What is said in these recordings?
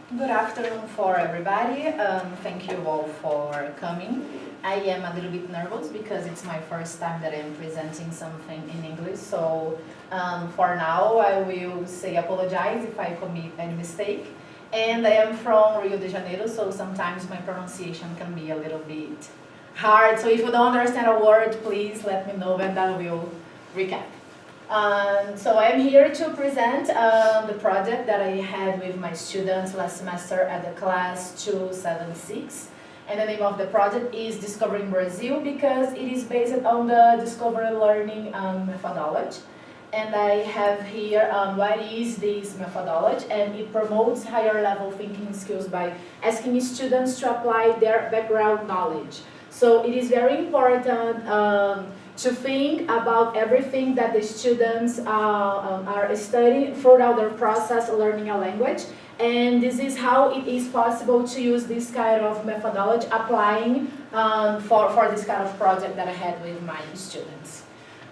Good afternoon for everybody. Thank you all for coming. I am a little bit nervous because it's my first time that I'm presenting something in English. So for now, I will say apologize if I commit any mistake. And I am from Rio de Janeiro, so sometimes my pronunciation can be a little bit hard. So if you don't understand a word, please let me know and I will recap. So I'm here to present the project that I had with my students last semester at the class 276. And the name of the project is Discovering Brazil because it is based on the Discovery Learning methodology. And I have here what is this methodology, and it promotes higher level thinking skills by asking students to apply their background knowledge. So it is very important to think about everything that the students are studying throughout their process of learning a language. And this is how it is possible to use this kind of methodology applying for this kind of project that I had with my students.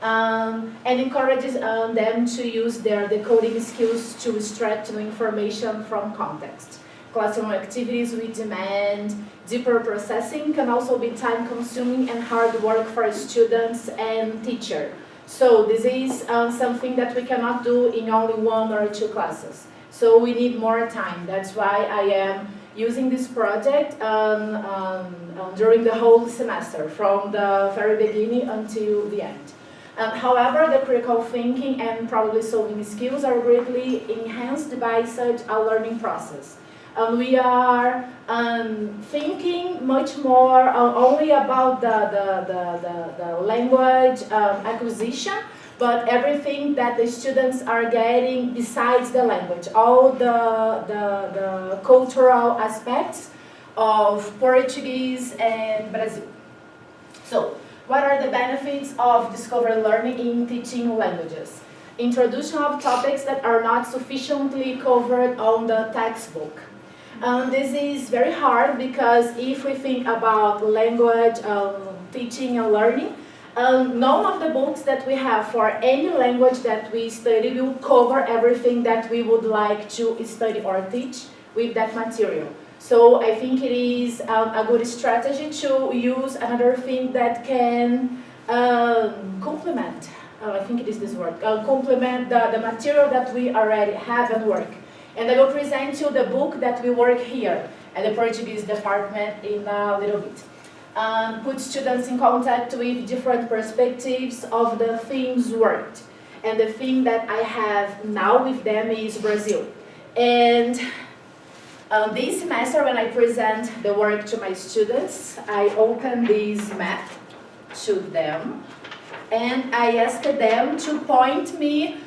And encourages them to use their decoding skills to extract new information from context. Classroom activities with demand deeper processing can also be time-consuming and hard work for students and teacher. So this is something that we cannot do in only 1 or 2 classes. So we need more time. That's why I am using this project during the whole semester, from the very beginning until the end. However, the critical thinking and problem-solving skills are greatly enhanced by such a learning process. We are thinking much more only about the language acquisition, but everything that the students are getting besides the language, all the cultural aspects of Portuguese and Brazil. So, what are the benefits of discovery learning in teaching languages? Introduction of topics that are not sufficiently covered on the textbook. This is very hard because if we think about language teaching and learning, none of the books that we have for any language that we study will cover everything that we would like to study or teach with that material. So I think it is a good strategy to use another thing that can complement, I think it is this word, complement the material that we already have and work. And I will present you the book that we work here at the Portuguese department in a little bit. Put students in contact with different perspectives of the themes worked. And the theme that I have now with them is Brazil. And this semester when I present the work to my students, I open this map to them and I ask them to point me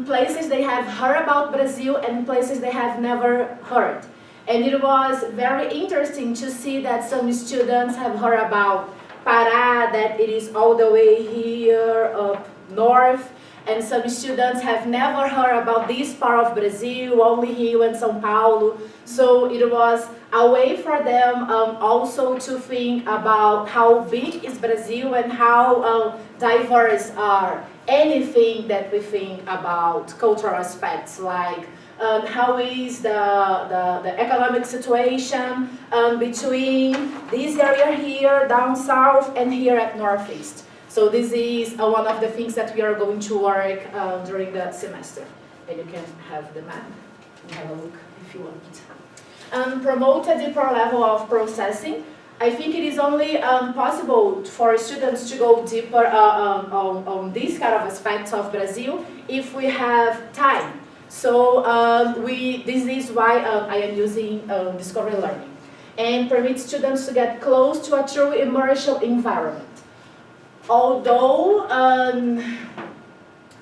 places they have heard about Brazil and places they have never heard. And it was very interesting to see that some students have heard about Pará, that it is all the way here up north, and some students have never heard about this part of Brazil, only Rio and São Paulo. So it was a way for them also to think about how big is Brazil and how diverse are anything that we think about cultural aspects, like how is the economic situation between this area here, down south, and here at northeast. So this is one of the things that we are going to work during the semester. And you can have the map and have a look if you want. Promote a deeper level of processing. I think it is only possible for students to go deeper on these kind of aspects of Brazil if we have time. So this is why I am using discovery learning. And permit students to get close to a true immersive environment. Although,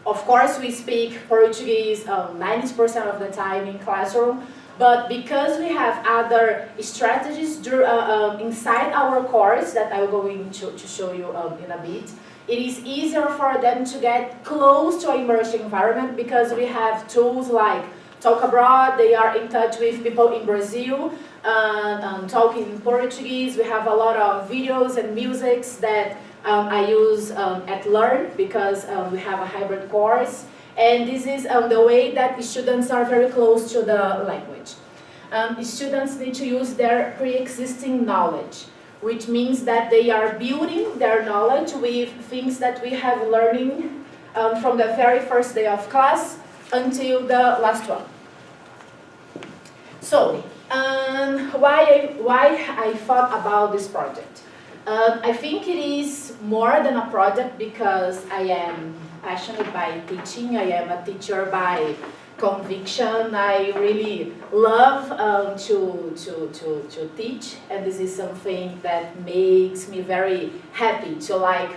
of course, we speak Portuguese 90% of the time in classroom, but because we have other strategies inside our course that I'm going to show you in a bit, it is easier for them to get close to an immersive environment because we have tools like Talk Abroad. They are in touch with people in Brazil, talking in Portuguese. We have a lot of videos and musics that I use at Learn because we have a hybrid course. And this is the way that students are very close to the language. students need to use their pre-existing knowledge, which means that they are building their knowledge with things that we have learning from the very first day of class until the last one. So, why I thought about this project? I think it is more than a project because I am passionate by teaching. I am a teacher by conviction. I really love to teach, and this is something that makes me very happy to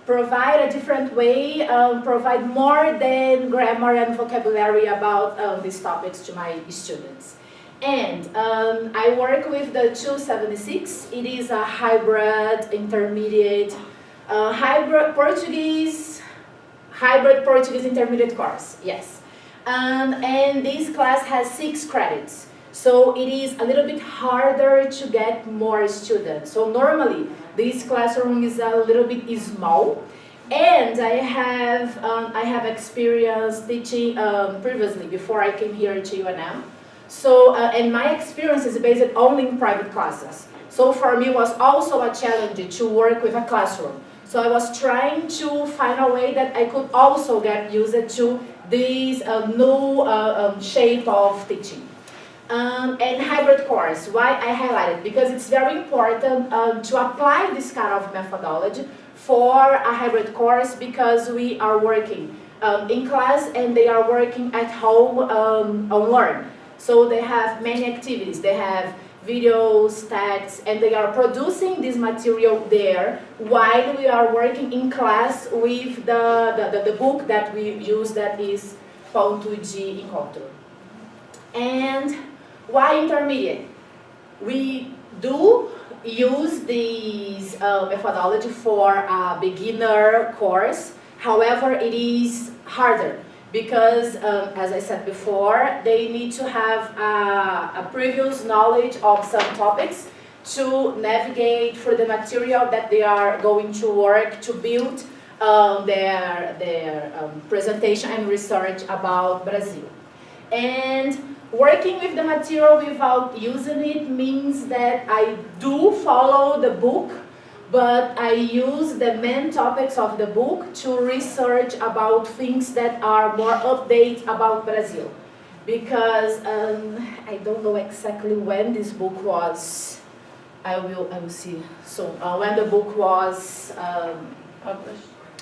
provide a different way, provide more than grammar and vocabulary about these topics to my students. And I work with the 276. It is a hybrid, intermediate, hybrid Portuguese intermediate course, yes. And this class has 6 credits. So it is a little bit harder to get more students. So normally, this classroom is a little bit small. And I have experience teaching previously, before I came here to UNM. So, and my experience is based only in private classes. So for me, it was also a challenge to work with a classroom. So I was trying to find a way that I could also get used to this new shape of teaching. And hybrid course, why I highlighted? Because it's very important to apply this kind of methodology for a hybrid course, because we are working in class and they are working at home on Learn. So they have many activities, they have videos, texts, and they are producing this material there while we are working in class with the book that we use, that is Ponto de Encontro. And why intermediate? We do use this methodology for a beginner course, however it is harder. Because, as I said before, they need to have a previous knowledge of some topics to navigate through the material that they are going to work to build their presentation and research about Brazil. And working with the material without using it means that I do follow the book, but I use the main topics of the book to research about things that are more update about Brazil. Because I don't know exactly when this book was, I will see soon, when the book was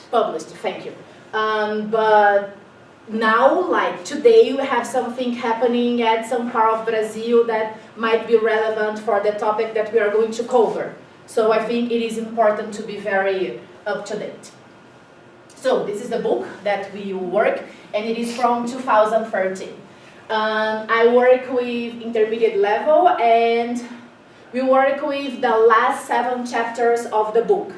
published, thank you. But now, like today, we have something happening at some part of Brazil that might be relevant for the topic that we are going to cover. So I think it is important to be very up to date. So this is the book that we work, and it is from 2013. I work with intermediate level, and we work with the last 7 chapters of the book.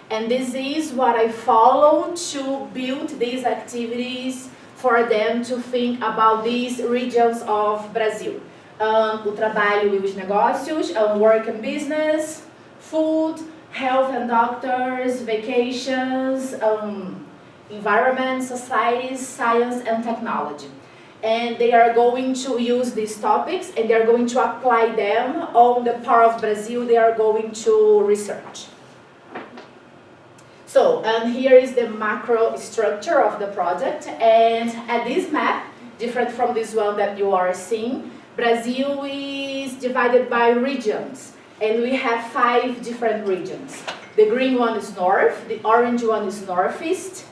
And this is what I follow to build these activities for them to think about these regions of Brazil. O trabalho e os negócios, work and business, food, health and doctors, vacations, environment, societies, science and technology. And they are going to use these topics and they are going to apply them on the part of Brazil they are going to research. So, here is the macro structure of the project, and at this map, different from this one that you are seeing, Brazil is divided by regions. And we have 5 different regions. The green one is north, the orange one is northeast,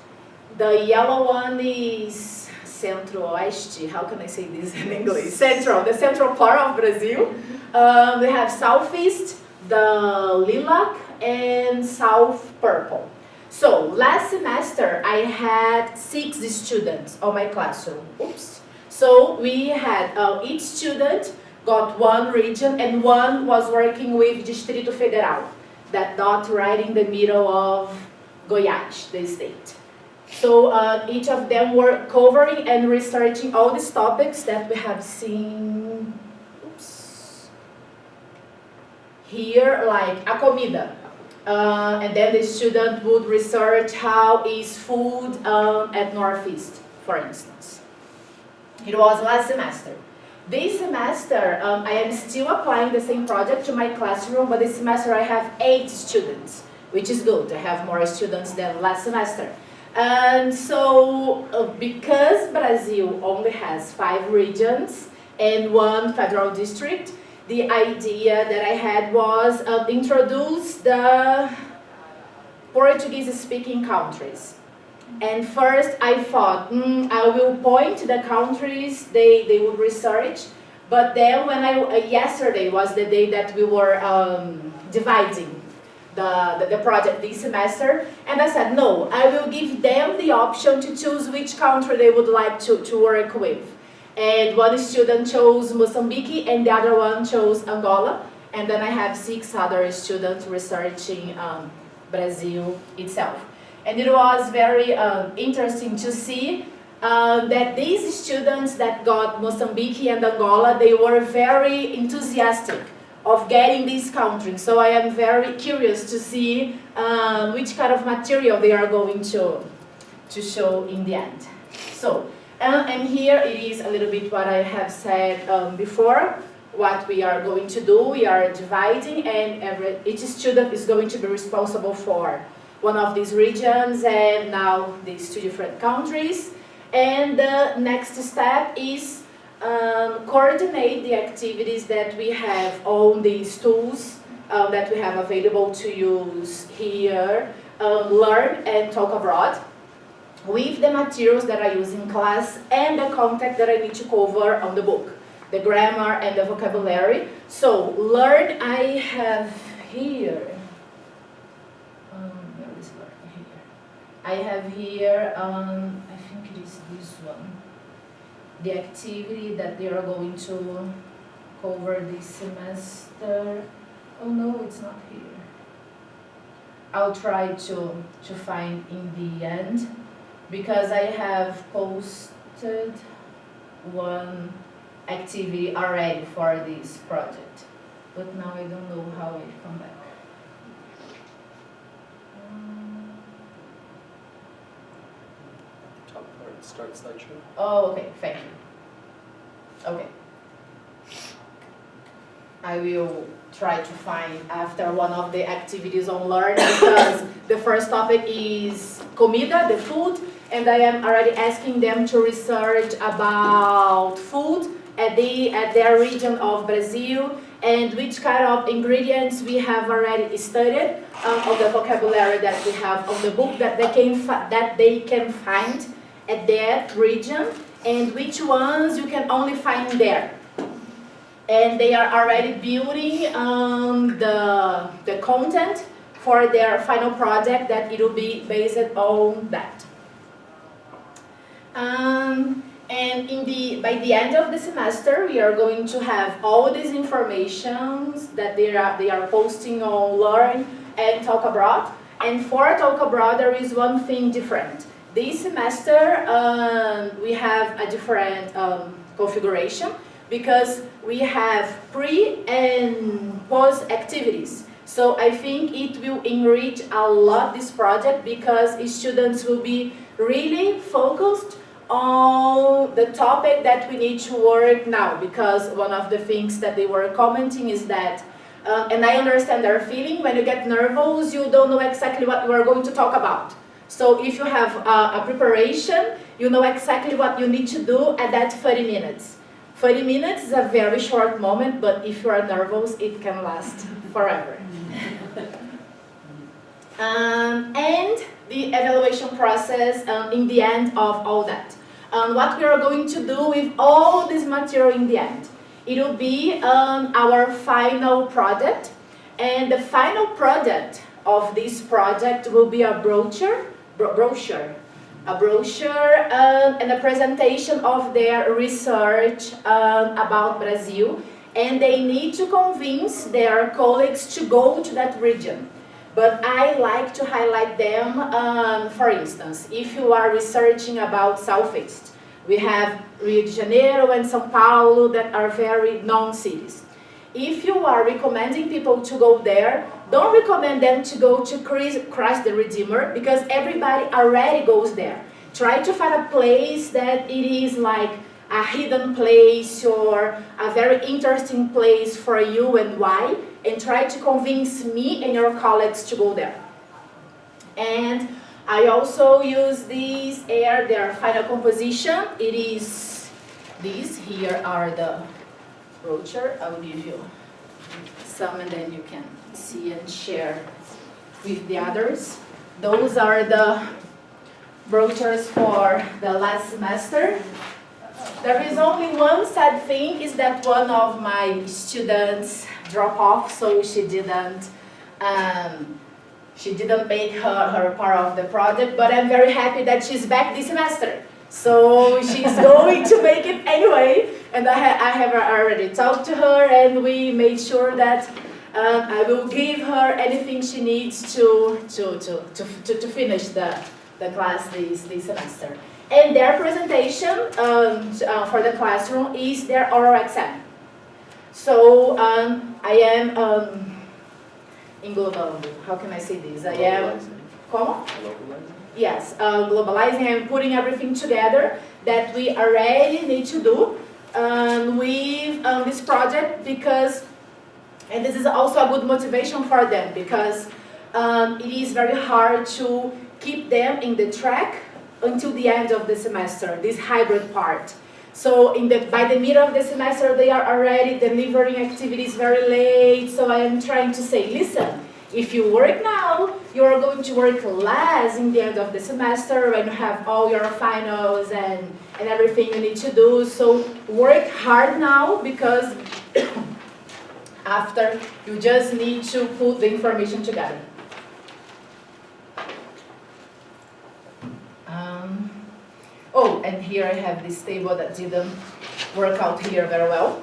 the yellow one is centro-oeste, how can I say this in English? Central, the central part of Brazil. We have southeast, the lilac, and south purple. So, last semester I had 6 students on my classroom. Oops. So, we had each student got 1 region, and 1 was working with Distrito Federal, that dot right in the middle of Goiás, the state. So each of them were covering and researching all these topics that we have seen here, like a comida. And then the student would research how is food at Northeast, for instance. It was last semester. This semester, I am still applying the same project to my classroom, but this semester I have 8 students, which is good. I have more students than last semester. And so, because Brazil only has 5 regions and 1 federal district, the idea that I had was introduce the Portuguese-speaking countries. And first I thought, I will point to the countries they would research, but then when yesterday was the day that we were dividing the project this semester, and I said, no, I will give them the option to choose which country they would like to work with. And one student chose Mozambique and the other one chose Angola, and then I have 6 other students researching Brazil itself. And it was very interesting to see that these students that got Mozambique and Angola, they were very enthusiastic of getting these countries. So I am very curious to see which kind of material they are going to show in the end. So, and here it is a little bit what I have said before, what we are going to do. We are dividing, and each student is going to be responsible for one of these regions, and now these 2 different countries. And the next step is coordinate the activities that we have on these tools that we have available to use here, learn and talk abroad, with the materials that I use in class and the content that I need to cover on the book, the grammar and the vocabulary. So learn, I have here, where is learn here? I have here, I think it is this one, the activity that they are going to cover this semester. Oh no, it's not here. I'll try to find in the end, because I have posted one activity already for this project, but now I don't know how it come back. Top part, start slideshow. Oh, okay, thank you. Okay. I will try to find after one of the activities on Learn, because the first topic is comida, the food, and I am already asking them to research about food at their region of Brazil, and which kind of ingredients we have already studied of the vocabulary that we have on the book that they can find at that region, and which ones you can only find there. And they are already building the content for their final project that it will be based on that. And by the end of the semester, we are going to have all these informations that they are posting on Learn and Talk Abroad. And for Talk Abroad, there is one thing different. This semester, we have a different configuration, because we have pre and post activities. So I think it will enrich a lot this project, because students will be really focused on the topic that we need to work now, because one of the things that they were commenting is that, and I understand their feeling, when you get nervous, you don't know exactly what you are going to talk about. So if you have a preparation, you know exactly what you need to do at that 30 minutes. 30 minutes is a very short moment, but if you are nervous, it can last forever. And the evaluation process in the end of all that. What we are going to do with all this material in the end. It will be our final project, and the final product of this project will be a brochure and a presentation of their research about Brazil, and they need to convince their colleagues to go to that region. But I like to highlight them, for instance, if you are researching about Southeast, we have Rio de Janeiro and São Paulo that are very known cities. If you are recommending people to go there, don't recommend them to go to Christ the Redeemer, because everybody already goes there. Try to find a place that it is like a hidden place or a very interesting place for you and why, and try to convince me and your colleagues to go there. And I also use these their final composition. It is these here are the brochure. I will give you some and then you can see and share with the others. Those are the brochures for the last semester. There is only one sad thing, is that one of my students dropped off, so she didn't make her part of the project, but I'm very happy that she's back this semester. So she's going to make it anyway, and I have already talked to her, and we made sure that I will give her anything she needs to finish the class this semester. And their presentation for the classroom is their oral exam. So I am in global. How can I say this? I am. Como? Yes, globalizing and putting everything together that we already need to do with this project, because, and this is also a good motivation for them, because it is very hard to keep them in the track until the end of the semester, this hybrid part. So by the middle of the semester, they are already delivering activities very late. So I am trying to say, listen, if you work now, you are going to work less in the end of the semester when you have all your finals and everything you need to do. So work hard now, because after you just need to put the information together. Oh, and here I have this table that didn't work out here very well,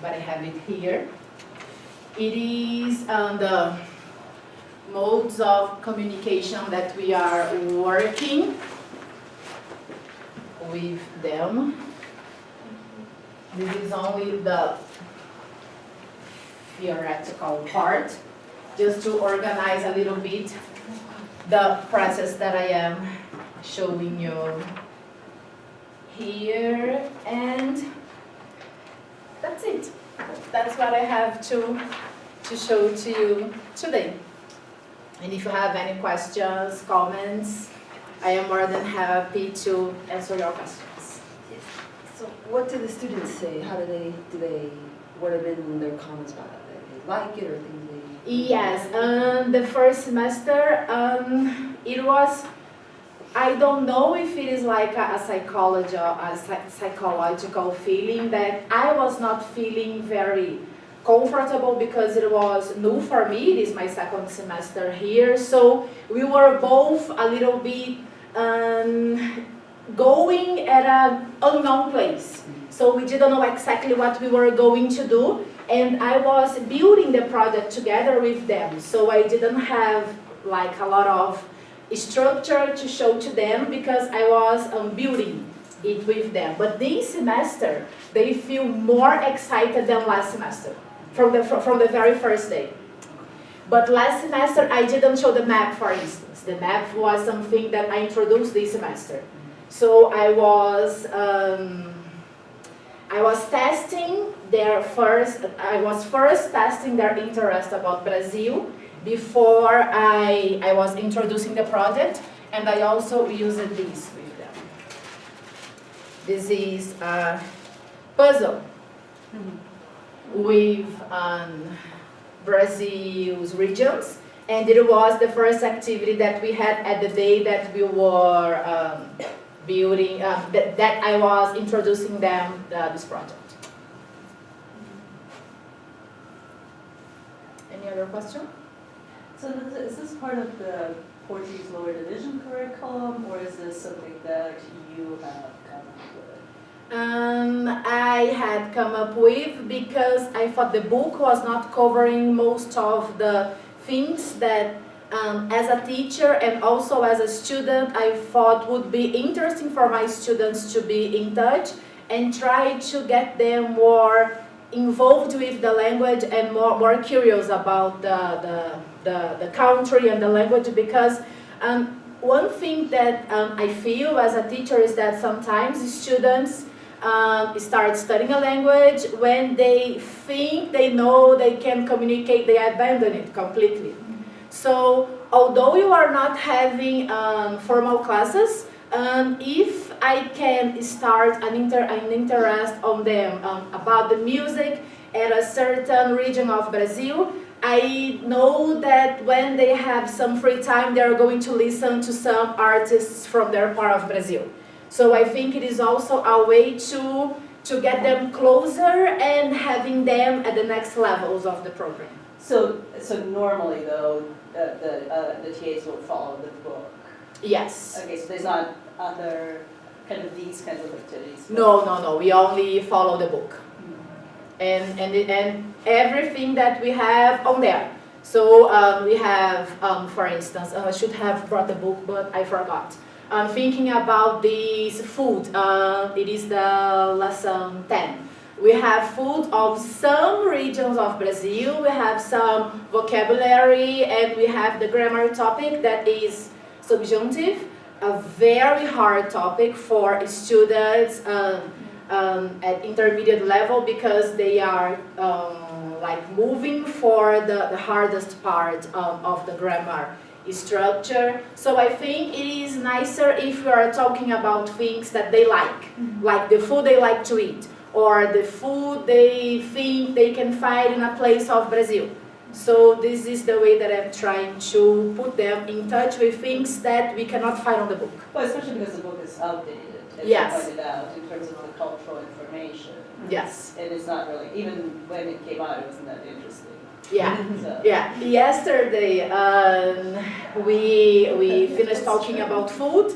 but I have it here. It is the modes of communication that we are working with them. This is only the theoretical part, just to organize a little bit the process that I am showing you here, and that's it. That's what I have to show to you today. And if you have any questions, comments, I am more than happy to answer your questions. Yes. So what do the students say? How do they what have been their comments about it? They like it or things they... Yes, the first semester, it was, I don't know if it is like a psychological feeling, that I was not feeling very comfortable because it was new for me. It is my second semester here, so we were both a little bit going at an unknown place. So we didn't know exactly what we were going to do, and I was building the project together with them, so I didn't have like a lot of structure to show to them because I was building it with them. But this semester, they feel more excited than last semester, from the very first day. But last semester, I didn't show the map, for instance. The map was something that I introduced this semester. So I was testing their first testing their interest about Brazil before I was introducing the project, and I also used this with them. This is a puzzle with Brazil's regions, and it was the first activity that we had at the day that we were building, that I was introducing them this project. Any other question? So is this part of the Portuguese lower division curriculum, or is this something that you have come up with? I had come up with because I thought the book was not covering most of the things that as a teacher and also as a student I thought would be interesting for my students to be in touch and try to get them more involved with the language and more curious about the country and the language, because one thing that I feel as a teacher is that sometimes students start studying a language, when they think they know they can communicate, they abandon it completely. So although you are not having formal classes, if I can start an interest on them about the music at a certain region of Brazil, I know that when they have some free time, they are going to listen to some artists from their part of Brazil. So I think it is also a way to get them closer and having them at the next levels of the program. So normally though, the TAs will follow the book. Yes. Okay, so there's not other kind of these kinds of activities. No. We only follow the book. And everything that we have on there. So we have, for instance, I should have brought the book, but I forgot. I'm thinking about this food. It is the lesson 10. We have food of some regions of Brazil. We have some vocabulary, and we have the grammar topic that is subjunctive, a very hard topic for students at intermediate level because they are like moving for the hardest part of the grammar structure. So I think it is nicer if we are talking about things that they like the food they like to eat, or the food they think they can find in a place of Brazil. So this is the way that I'm trying to put them in touch with things that we cannot find on the book. Well, especially because the book is outdated, as Yes. you pointed out, in terms of the cultural information. Yes. And it's not really, even when it came out, it wasn't that interesting. Yeah. So. Yeah. Yesterday we finished talking about food,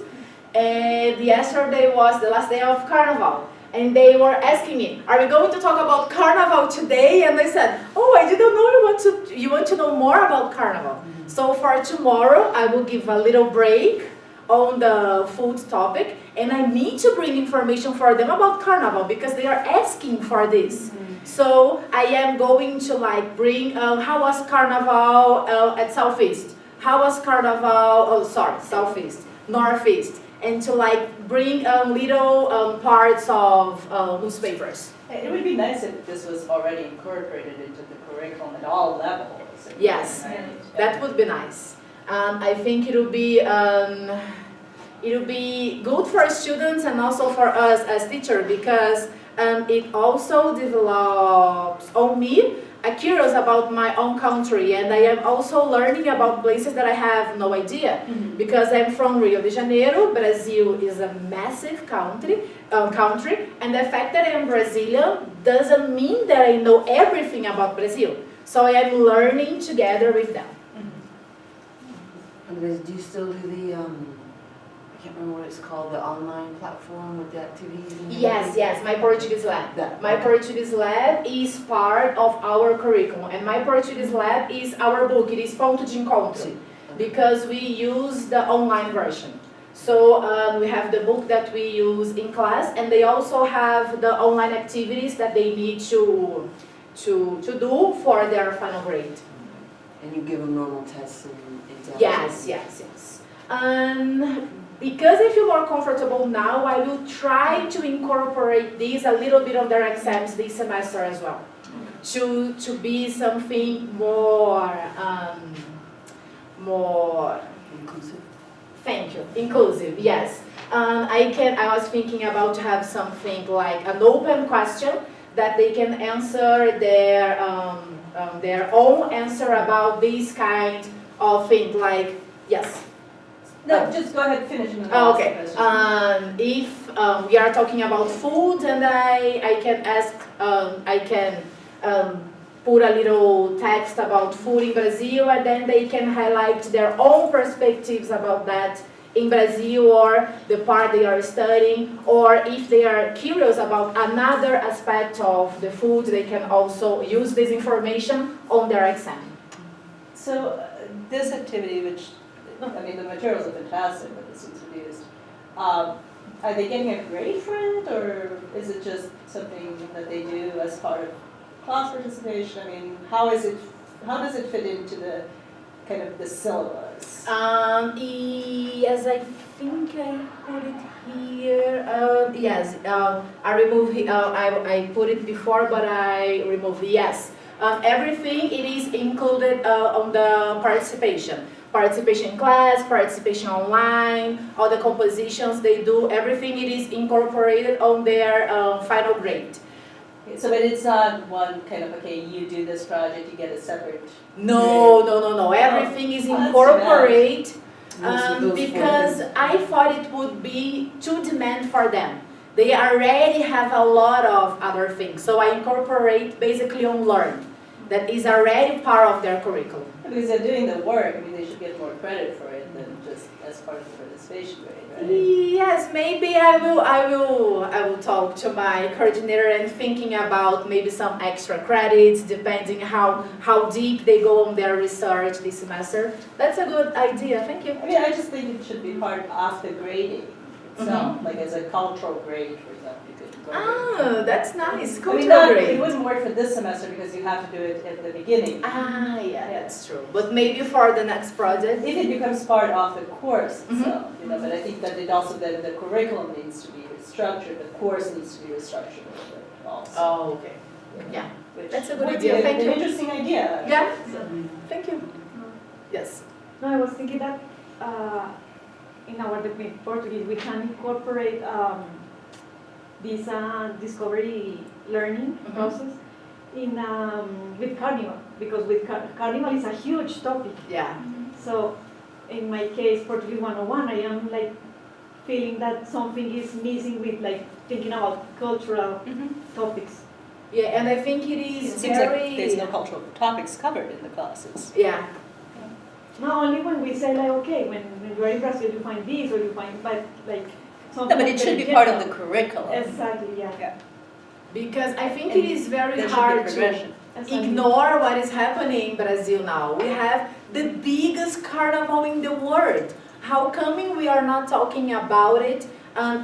and yesterday was the last day of Carnival. And they were asking me, "Are we going to talk about Carnival today?" And I said, "Oh, I didn't know you want to know more about Carnival." So for tomorrow, I will give a little break on the food topic, and I need to bring information for them about Carnival because they are asking for this. So I am going to like bring how was Carnival at Southeast? How was Carnival? Southeast, Northeast. And to like bring little parts of newspapers. It would be nice if this was already incorporated into the curriculum at all levels. Yes, right? that would be nice. I think it will be good for students and also for us as teachers because it also develops on me a curious about my own country, and I am also learning about places that I have no idea. Because I'm from Rio de Janeiro. Brazil is a massive country, and the fact that I'm Brazilian doesn't mean that I know everything about Brazil. So I am learning together with them. And do you still do the, I can't remember what it's called, the online platform with the activities? And Yes, my Portuguese lab. My Okay. Portuguese lab is part of our curriculum, and my Portuguese lab is our book. It is Ponto de Encontro, because we use the online version. So we have the book that we use in class, and they also have the online activities that they need to do for their final grade. And you give them normal tests and exams? Yes. Because I feel more comfortable now, I will try to incorporate this a little bit of their exams this semester as well. To be something more Inclusive? Thank you. Inclusive, yes. I was thinking about to have something like an open question that they can answer their own answer about this kind of thing. Like, yes. No, just go ahead, finish and then Oh, I'll ask okay. the question. If we are talking about food, and I can ask, I can put a little text about food in Brazil, and then they can highlight their own perspectives about that in Brazil or the part they are studying, or if they are curious about another aspect of the food, they can also use this information on their exam. So this activity, which, I mean, the materials are fantastic that this was produced. Are they getting a grade for it, or is it just something that they do as part of class participation? I mean, how does it fit into the kind of the syllabus? Yes, I think I put it here. Yes, I removed. I put it before, but I removed. Yes, everything it is included on the participation. Participation in class, participation online, all the compositions they do. Everything it is incorporated on their final grade. Okay, so, but it's not one kind of, okay, you do this project, you get a separate. No. Everything is Oh, that's incorporated. Most of those Because forms. I thought it would be too demand for them. They already have a lot of other things, so I incorporate basically on Learn. That is already part of their curriculum. Because they're doing the work, I mean, they should get more credit for it than just as part of the participation grade, right? Yes, maybe I will talk to my coordinator and thinking about maybe some extra credits depending how deep they go on their research this semester. That's a good idea. Thank you. I mean, I just think it should be part of the grading itself, like as a cultural grade, for example, you could incorporate. That's nice. I mean, Cultural it grade. wouldn't work for this semester because you have to do it at the beginning. Yeah, that's true. But maybe for the next project. If it becomes part of the course itself, you know, but I think that it also, then the curriculum needs to be restructured, the course needs to be restructured also. Oh, okay. Yeah. Which That's a good would be idea. Thank an you. interesting idea. Yeah. So, Thank you. Yes. No, I was thinking that in our degree Portuguese we can incorporate this discovery learning process in with Carnival, because with Carnival is a huge topic. Yeah. So in my case, Portuguese 101, I am like feeling that something is missing with like thinking about cultural topics. Yeah, and I think it is It seems very. like there's no cultural topics covered in the classes. Yeah. Not only when we say like, okay, when you are in Brazil you find this or you find, but like No, something. but it should be part of the curriculum. Exactly, yeah. Yeah. Because I think And it is very There should be hard to progression. Exactly. ignore what is happening in Brazil now. We have the biggest carnival in the world. How coming we are not talking about it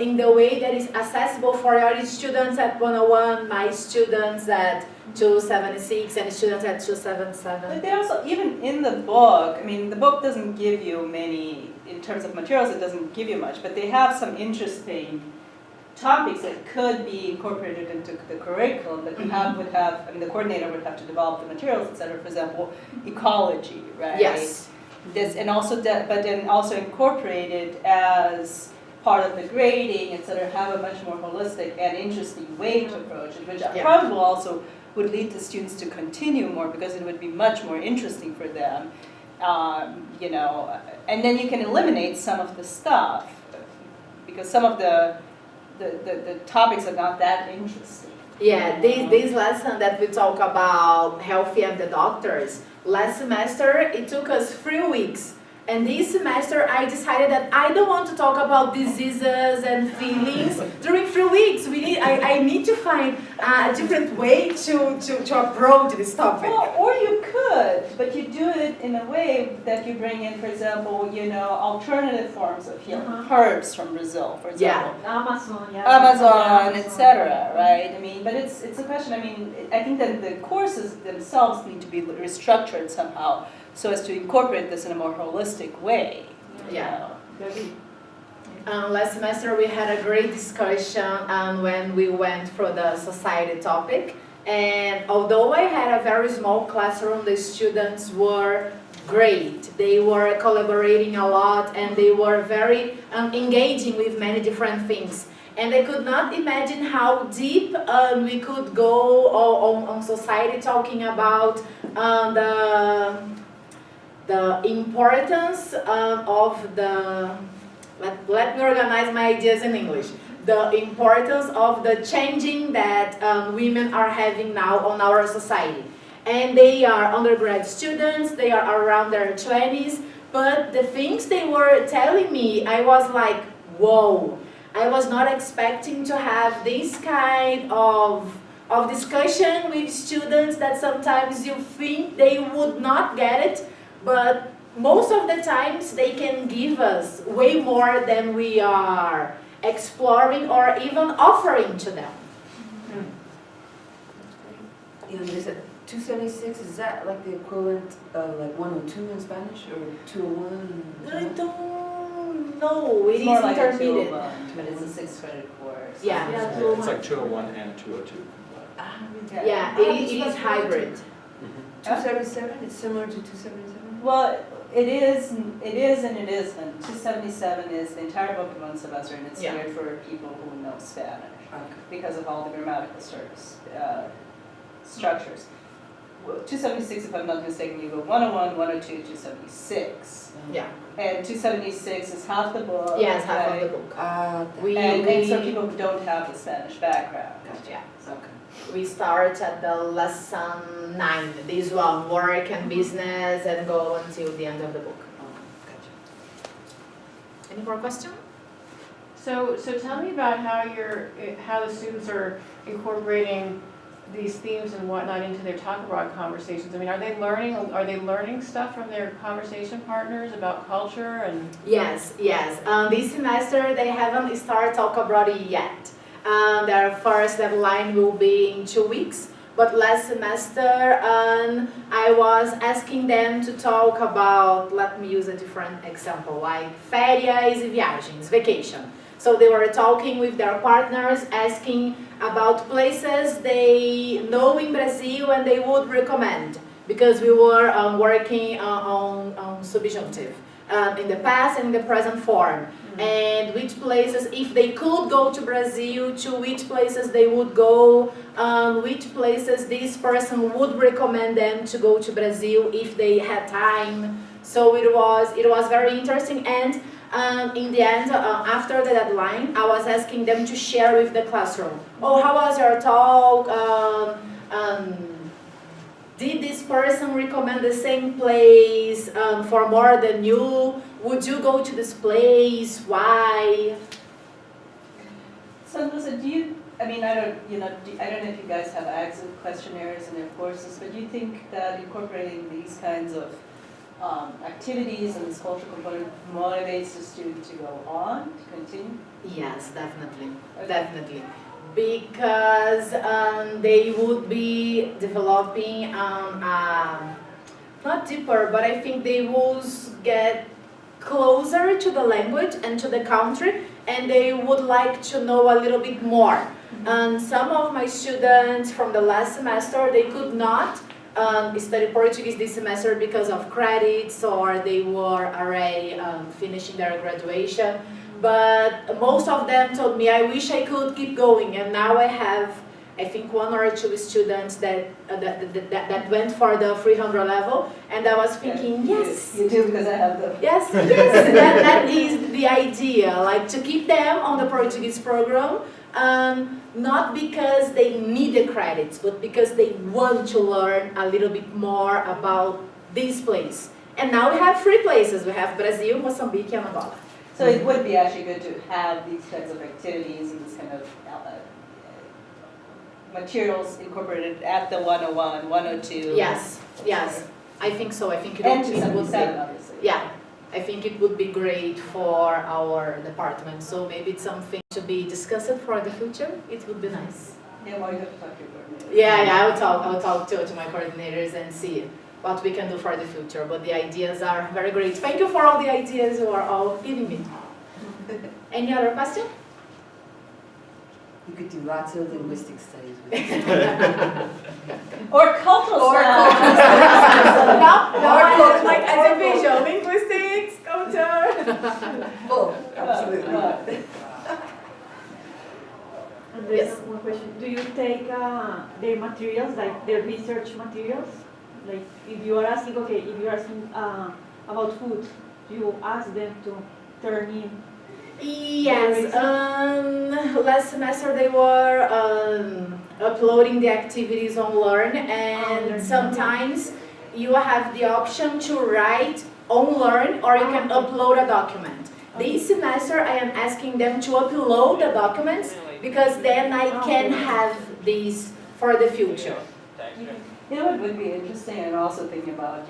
in the way that is accessible for your students at 101, my students at 276, and students at 277? But they also, even in the book, I mean, the book doesn't give you many, in terms of materials, it doesn't give you much, but they have some interesting topics that could be incorporated into the curriculum that would have, I mean, the coordinator would have to develop the materials, et cetera. For example, ecology, right? Yes. This, and also, but then also incorporated as part of the grading, et cetera, have a much more holistic and interesting way to approach it, which probably also would lead the students to continue more because it would be much more interesting for them, you know, and then you can eliminate some of the stuff because some of the topics are not that interesting. Yeah, this lesson that we talk about healthy and the doctors, last semester it took us 3 weeks. And this semester I decided that I don't want to talk about diseases and feelings during 3 weeks. I need to find a different way to approach this topic. Well, or you could, but you do it in a way that you bring in, for example, you know, alternative forms of healing, herbs from Brazil, for example. Amazon, yeah. Amazon, etc. Right? I mean, but it's a question. I mean, I think that the courses themselves need to be restructured somehow so as to incorporate this in a more holistic way. Yeah. Last semester we had a great discussion when we went through the society topic, and although I had a very small classroom, the students were great. They were collaborating a lot and they were very engaging with many different things. And I could not imagine how deep we could go on society, talking about the importance of the, let me organize my ideas in English. The importance of the changing that women are having now on our society. And they are undergrad students, they are around their 20s, but the things they were telling me, I was like, whoa. I was not expecting to have this kind of discussion with students that sometimes you think they would not get it, but most of the times they can give us way more than we are exploring or even offering to them. Yeah, there's 276, is that like the equivalent of like 102 in Spanish or 201? I don't know, it It's is more like a intermediate. 201, but it's a 6-credit course. Yeah. Yeah, Yeah, it's like 201 and 202. Yeah, it is hybrid. 277, it's similar to 277? Well, it is and it isn't. 277 is the entire book in one semester, and it's Yeah. geared for people who know Spanish Okay. because of all the grammatical structures. 276, if I'm not mistaken, you go 101, 102, 276. Yeah, And 276 is half the book. yes, half of right? the book. We, And so people who don't have the Spanish background. Yeah. okay. We start at the lesson 9, this one, work and business, and go until the end of the book. Oh, gotcha. Any more questions? So tell me about how the students are incorporating these themes and whatnot into their talk abroad conversations. I mean, are they learning stuff from their conversation partners about culture and? Yes, yes. This semester they haven't started talk abroad yet. Their first deadline will be in 2 weeks. But last semester I was asking them to talk about, let me use a different example, like férias e viagens, vacation. So they were talking with their partners, asking about places they know in Brazil and they would recommend, because we were working on subjunctive in the past and in the present form. And which places, if they could go to Brazil, to which places they would go, which places this person would recommend them to go to Brazil if they had time. So it was very interesting. And in the end, after the deadline, I was asking them to share with the classroom. Oh, how was your talk? Did this person recommend the same place for more than you? Would you go to this place? Why? So Lisa, I don't know if you guys have exit questionnaires in your courses, but do you think that incorporating these kinds of activities and this cultural component motivates the student to go on, to continue? Yes, definitely, Okay. definitely. Because they would be developing, not deeper, but I think they would get closer to the language and to the country, and they would like to know a little bit more. And some of my students from the last semester, they could not study Portuguese this semester because of credits, or they were already finishing their graduation. But most of them told me, I wish I could keep going. And now I have, I think, 1 or 2 students that went for the 300 level. And I was thinking, yes. You do, because I have them. Yes, yes, that is the idea, like to keep them on the Portuguese program, not because they need the credits, but because they want to learn a little bit more about this place. And now we have 3 places. We have Brazil, Mozambique, and Angola. So it would be actually good to have these kinds of activities and this kind of materials incorporated at the 101, 102. Yes, yes, I think so. I think it And would be. 277, obviously. Yeah, I think it would be great for our department. So maybe it's something to be discussed for the future. It would be nice. Yeah, well, you have to talk to your coordinator. Yeah, I'll talk to my coordinators and see what we can do for the future. But the ideas are very great. Thank you for all the ideas you are all giving me. Any other question? You could do lots of linguistic studies with Or cultural Or stuff. no, like education, linguistics, culture. both, absolutely. And there's Yes. one question. Do you take their materials, like their research materials? Like if you are asking, okay, if you are asking about food, do you ask them to turn in? Yes, last semester they were uploading the activities on Learn, and sometimes you have the option to write on Learn, or you can upload a document. This semester I am asking them to upload the documents, because then I can have these for the future. You know what would be interesting, and also thinking about,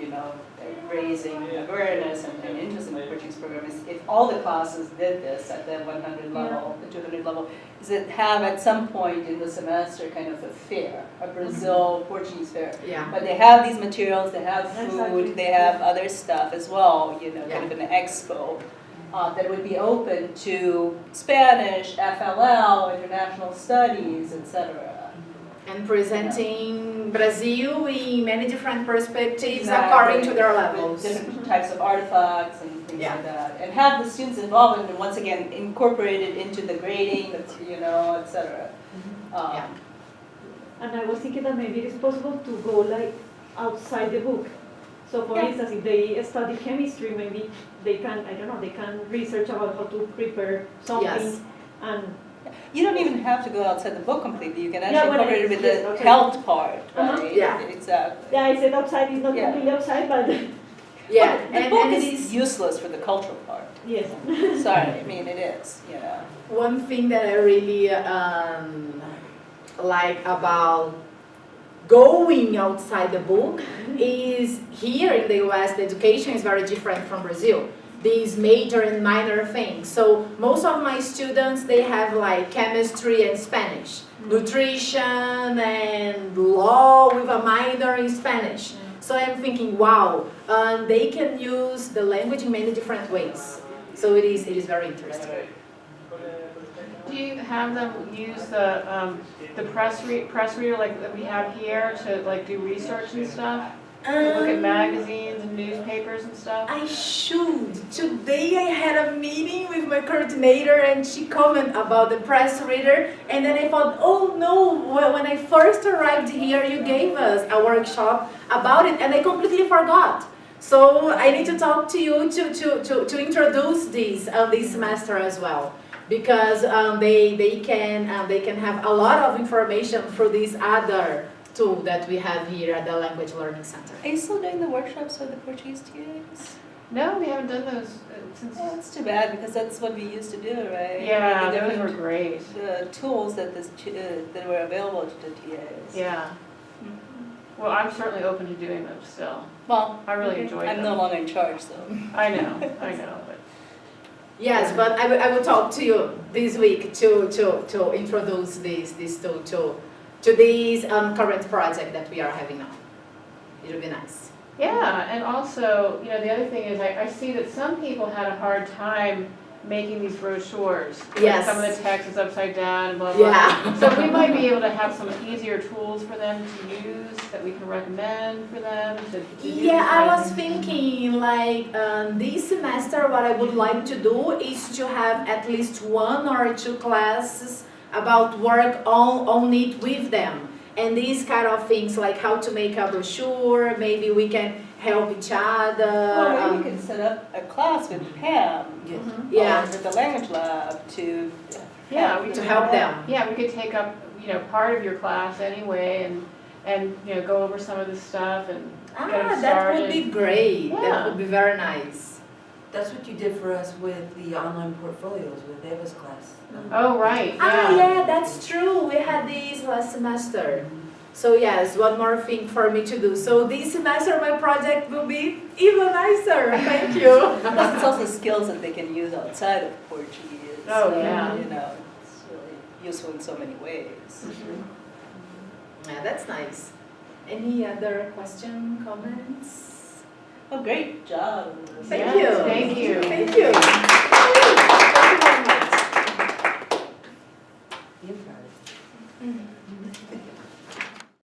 raising awareness and interest in the Portuguese program is if all the classes did this at the 100 level, the 200 level, is that have at some point in the semester kind of a fair, a Brazil Portuguese fair. Yeah. But they have these materials, they have food, Exactly. they have other stuff as well, Yeah. kind of an expo. That would be open to Spanish, FLL, international studies, etc. And presenting Brazil in many different perspectives Exactly. according to their With levels. different types of artifacts and things Yeah. like that. And have the students involved and once again incorporated into the grading, etc. Yeah. And I was thinking that maybe it is possible to go like outside the book. So for Yeah. instance, if they study chemistry, maybe they can, I don't know, they can research about how to prepare something. Yes. And You don't even have to go outside the book completely. You can Yeah, actually when incorporate it it's with just the outside. health part, Uh-huh. right? Yeah. Exactly. yeah, I said outside is not Yeah. completely outside, but Yeah, The book and it is is useless for the cultural part. yes. Sorry, I mean it is, one thing that I really like about going outside the book is here in the US, the education is very different from Brazil. These major and minor things. So most of my students, they have like chemistry and Spanish, nutrition and law with a minor in Spanish. So I'm thinking, wow, they can use the language in many different ways. So it is very interesting. Do you have them use the press reader like that we have here to like do research and stuff? Look at magazines and newspapers and stuff? I should. Today I had a meeting with my coordinator and she commented about the press reader and then I thought, oh no, when I first arrived here you gave us a workshop about it and I completely forgot. So I need to talk to you to introduce this semester as well. Because they can have a lot of information through this other tool that we have here at the Language Learning Center. Are you still doing the workshops with the Portuguese TAs? No, we haven't done those since. Oh, that's too bad because that's what we used to do, right? Yeah, The those different, were great. The tools that that were available to the TAs. Yeah. Well, I'm certainly open to doing them still. Well, I really Okay. enjoyed I'm them. no longer in charge, so. I know, but Yes, but I will talk to you this week to introduce this tool to this current project that we are having now. It'll be nice. yeah, and also, the other thing is I see that some people had a hard time making these brochures. Like Yes. some of the text is upside down and blah, blah. Yeah. So we might be able to have some easier tools for them to use that we can recommend for them to do. Yeah, this I kind of was thing. thinking like this semester what I would like to do is to have at least 1 or 2 classes about work on it with them. And these kind of things like how to make a brochure, maybe we can help each other. Well, maybe you can set up a class with Pam. Yeah. Or with the language lab to. Yeah, we To could- help them. Yeah, we could take up, part of your class anyway and go over some of this stuff and get them That would started. be great. Yeah. That would be very nice. That's what you did for us with the online portfolios with Eva's class. Oh, right, Yeah, that's true. We had this last semester. So yes, one more thing for me to do. So this semester my project will be even nicer. Thank you. Plus, it's also skills that they can use outside of Portuguese. Oh, So, yeah. it's really useful in so many ways. Yeah, that's nice. Any other question, comments? Oh, great job. Thank Yes, you. thank you. Thank you. Thank you very much. You're proud.